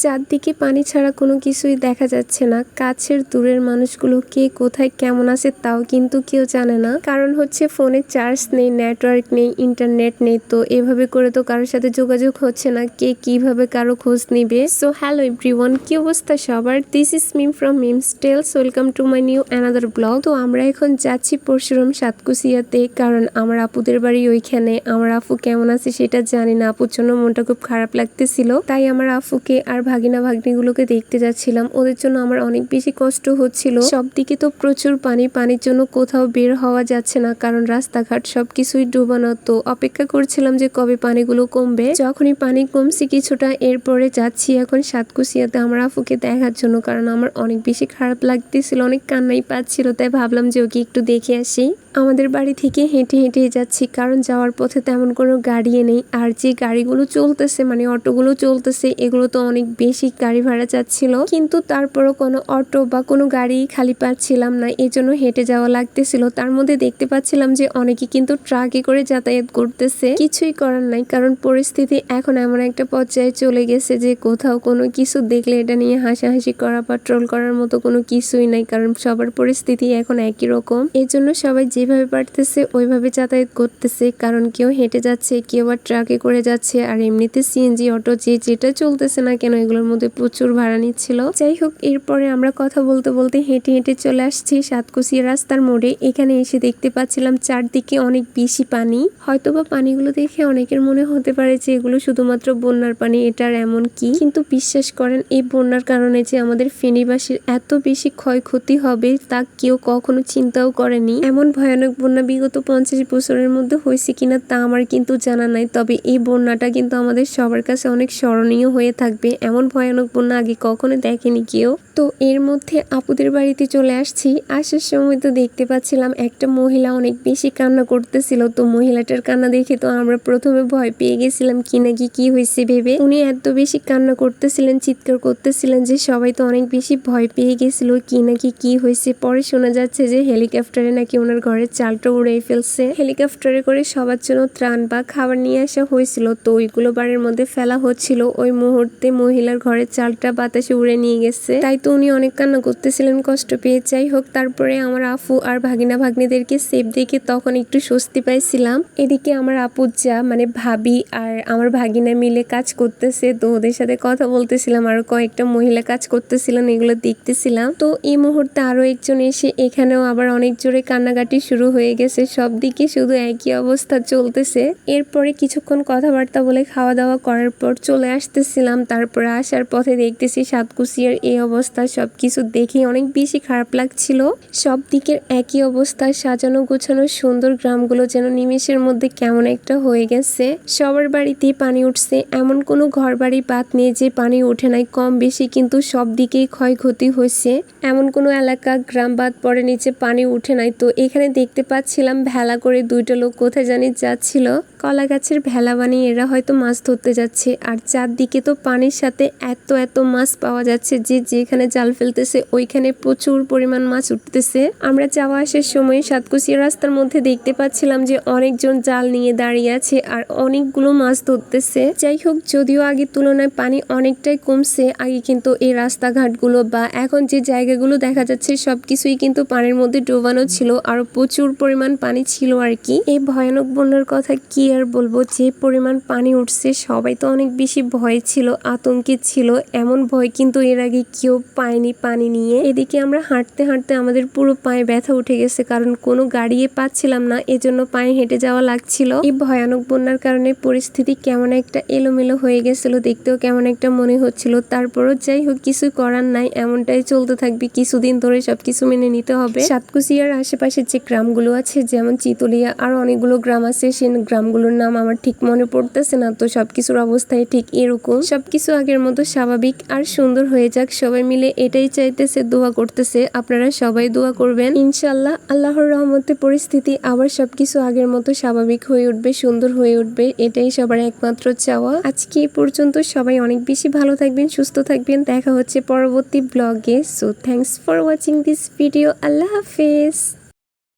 চারদিকে পানি ছাড়া কোনো কিছুই দেখা যাচ্ছে না। কাছের দূরের মানুষগুলো কে কোথায় কেমন আছে তাও কিন্তু কেউ জানে না, কারণ হচ্ছে ফোনে চার্জ নেই, নেটওয়ার্ক নেই, ইন্টারনেট নেই। তো এভাবে করে তো কারোর সাথে যোগাযোগ হচ্ছে না, কে কিভাবে কারো খোঁজ নিবে। সো হ্যালো এভরিওয়ান, কি অবস্থা সবার? This is Mim from Mim's Tales. Welcome to my new another blog. তো আমরা এখন যাচ্ছি পরশুরাম সাতকুচিয়াতে, কারণ আমার আপুদের বাড়ি ওইখানে। আমার আপু কেমন আছে সেটা জানি না, আপুর জন্য মনটা খুব খারাপ লাগতেছিল, তাই আমার আপুকে আর ভাগিনা ভাগ্নিগুলোকে দেখতে যাচ্ছিলাম। ওদের জন্য আমার অনেক বেশি কষ্ট হচ্ছিল। সব দিকে তো প্রচুর পানি, পানির জন্য কোথাও বের হওয়া যাচ্ছে না, কারণ রাস্তাঘাট সবকিছুই ডুবানো। তো অপেক্ষা করছিলাম যে কবে পানিগুলো কমবে। যখনই পানি কমছে কিছুটা, এরপরে যাচ্ছি এখন সাতকুচিয়াতে আমার আপুকে দেখার জন্য, কারণ আমার অনেক বেশি খারাপ লাগতেছিল, অনেক কান্নাই পাচ্ছিল, তাই ভাবলাম যে ওকে একটু দেখে আসি। আমাদের বাড়ি থেকে হেঁটে হেঁটে যাচ্ছি, কারণ যাওয়ার পথে তেমন কোনো গাড়ি নেই। আর যে গাড়িগুলো চলতেছে, মানে অটোগুলো চলতেছে, এগুলো তো অনেক বেশি গাড়ি ভাড়া চাচ্ছিল, কিন্তু তারপরও কোনো অটো বা কোনো গাড়ি খালি পাচ্ছিলাম না, এই জন্য হেঁটে যাওয়া লাগতেছিল। তার মধ্যে দেখতে পাচ্ছিলাম যে অনেকে কিন্তু ট্রাকে করে যাতায়াত করতেছে। কিছুই করার নাই, কারণ পরিস্থিতি এখন এমন একটা পর্যায়ে চলে গেছে যে কোথাও কোনো কিছু দেখলে এটা নিয়ে হাসাহাসি করা বা ট্রোল করার মতো কোনো কিছুই নাই, কারণ সবার পরিস্থিতি এখন একই রকম। এই জন্য সবাই যেভাবে পারতেছে ওইভাবে যাতায়াত করতেছে, কারণ কেউ হেঁটে যাচ্ছে, কেউ আর ট্রাকে করে যাচ্ছে। আর এমনিতে সিএনজি অটো যেটা চলতেছে না কেন, এগুলোর মধ্যে প্রচুর ভাড়া নিচ্ছিল। যাই হোক, এরপরে আমরা কথা বলতে বলতে হেঁটে হেঁটে চলে আসছি সাতকুচিয়া রাস্তার মোড়ে। এখানে এসে দেখতে পাচ্ছিলাম চারদিকে অনেক বেশি পানি। হয়তোবা পানিগুলো দেখে অনেকের মনে হতে পারে যে এগুলো শুধুমাত্র বন্যার পানি, এটার এমন কি। কিন্তু বিশ্বাস করেন, এই বন্যার কারণে যে আমাদের ফেনীবাসীর এত বেশি ক্ষয়ক্ষতি হবে তা কেউ কখনো চিন্তাও করেনি। এমন ভয়ানক বন্যা বিগত 50 বছরের মধ্যে হয়েছে কিনা তা আমার কিন্তু জানা নাই, তবে এই বন্যাটা কিন্তু আমাদের সবার কাছে অনেক স্মরণীয় হয়ে থাকবে। এমন ভয়ানক বন্যা আগে কখনো দেখেনি কেউ। তো এর মধ্যে আপুদের বাড়িতে চলে আসছি। আসার সময় তো দেখতে পাচ্ছিলাম একটা মহিলা অনেক বেশি কান্না করতেছিল। তো মহিলাটার কান্না দেখে তো আমরা প্রথমে ভয় পেয়ে গেছিলাম, কি নাকি কি হয়েছে ভেবে। উনি এত বেশি কান্না করতেছিলেন, চিৎকার করতেছিলেন যে সবাই তো অনেক বেশি ভয় পেয়ে গেছিল, কি নাকি কি হয়েছে। পরে শোনা যাচ্ছে যে হেলিকপ্টারে নাকি ওনার ঘরের চালটা উড়িয়ে ফেলছে। হেলিকপ্টারে করে সবার জন্য ত্রাণ বা খাবার নিয়ে আসা হয়েছিল, তো ওইগুলো বাড়ির মধ্যে ফেলা হচ্ছিল। ওই মুহূর্তে মহিলার ঘরের চালটা বাতাসে উড়ে নিয়ে গেছে, তাই তো উনি অনেক কান্না করতেছিলেন কষ্ট পেয়ে। যাই হোক, তারপরে আমার আপু আর ভাগিনা ভাগ্নিদেরকে সেফ দেখে তখন একটু স্বস্তি পাইছিলাম। এদিকে আমার আপুর যা মানে ভাবি আর আমার ভাগিনা মিলে কাজ করতেছে, তো ওদের সাথে কথা বলতেছিলাম, আর কয়েকটা মহিলা কাজ করতেছিলেন, এগুলো দেখতেছিলাম। তো এই মুহূর্তে আরো একজন এসে এখানেও আবার অনেক জোরে কান্নাকাটি শুরু হয়ে গেছে। সব দিকে শুধু একই অবস্থা চলতেছে। এরপরে কিছুক্ষণ কথাবার্তা বলে খাওয়া দাওয়া করার পর চলে আসতেছিলাম। তারপরে আসার পথে দেখতেছি সাতকুচিয়ার এই অবস্থা। সবকিছু দেখে অনেক বেশি খারাপ লাগছিল। সব দিকের একই অবস্থা, সাজানো গোছানো সুন্দর গ্রামগুলো যেন নিমেষের মধ্যে কেমন একটা হয়ে গেছে। সবার বাড়িতেই পানি উঠছে, এমন কোনো ঘর বাড়ি বাদ নেই যে পানি ওঠে নাই। কম বেশি কিন্তু সব দিকেই ক্ষয়ক্ষতি হয়েছে, এমন কোনো এলাকা গ্রাম বাদ পড়ে নিচে পানি উঠে নাই। তো এখানে দেখতে পাচ্ছিলাম ভেলা করে দুইটা লোক কোথায় জানি যাচ্ছিল, কলা গাছের ভেলা বানিয়ে এরা হয়তো মাছ ধরতে যাচ্ছে। আর চারদিকে তো পানির সাথে এত এত মাছ পাওয়া যাচ্ছে যে যেখানে জাল ফেলতেছে ওইখানে প্রচুর পরিমাণ মাছ উঠতেছে। আমরা যাওয়া আসার সময় সাতকুচিয়া রাস্তার মধ্যে দেখতে পাচ্ছিলাম যে অনেকজন জাল নিয়ে দাঁড়িয়ে আছে আর অনেকগুলো মাছ ধরতেছে। যাই হোক, যদিও আগের তুলনায় পানি অনেকটাই কমছে, আগে কিন্তু এই রাস্তাঘাটগুলো বা এখন যে জায়গাগুলো দেখা যাচ্ছে সবকিছুই কিন্তু পানির মধ্যে ডোবানো ছিল, আর প্রচুর পরিমাণ পানি ছিল আর কি। এই ভয়ানক বন্যার কথা কি আর বলবো, যে পরিমাণ পানি উঠছে সবাই তো অনেক বেশি ভয় ছিল, আতঙ্কে ছিল। এমন ভয় কিন্তু এর আগে কেউ পায়নি পানি নিয়ে। এদিকে আমরা হাঁটতে হাঁটতে আমাদের পুরো পায়ে ব্যথা উঠে গেছে, কারণ কোনো গাড়িয়ে পাচ্ছিলাম না, এজন্য পায়ে হেঁটে যাওয়া লাগছিল। এই ভয়ানক বন্যার কারণে পরিস্থিতি কেমন একটা এলোমেলো হয়ে গেছিল, দেখতেও কেমন একটা মনে হচ্ছিল। তারপরও যাই হোক, কিছু করার নাই, এমনটাই চলতে থাকবে কিছুদিন ধরে, সবকিছু মেনে নিতে হবে। সাতকুচিয়ার আশেপাশে যে গ্রামগুলো আছে, যেমন চিতলিয়া আর অনেকগুলো গ্রাম আছে, সেই গ্রামগুলোর নাম আমার ঠিক মনে পড়তেছে না। তো সবকিছুর অবস্থায় ঠিক এরকম, সবকিছু আগের মতো স্বাভাবিক আর সুন্দর হয়ে যাক। সবাই মিলে এটাই চাইতেছে, দোয়া করতেছে। আপনারা সবাই দোয়া করবেন, ইনশাল্লাহ আল্লাহর রহমতে পরিস্থিতি আবার সবকিছু আগের মতো স্বাভাবিক হয়ে উঠবে, সুন্দর হয়ে উঠবে, এটাই সবার একমাত্র চাওয়া। আজকে এই পর্যন্ত, সবাই অনেক বেশি ভালো থাকবেন, সুস্থ থাকবেন। দেখা হচ্ছে পরবর্তী ব্লগে। So thanks for watching this video. আল্লাহ হাফেজ।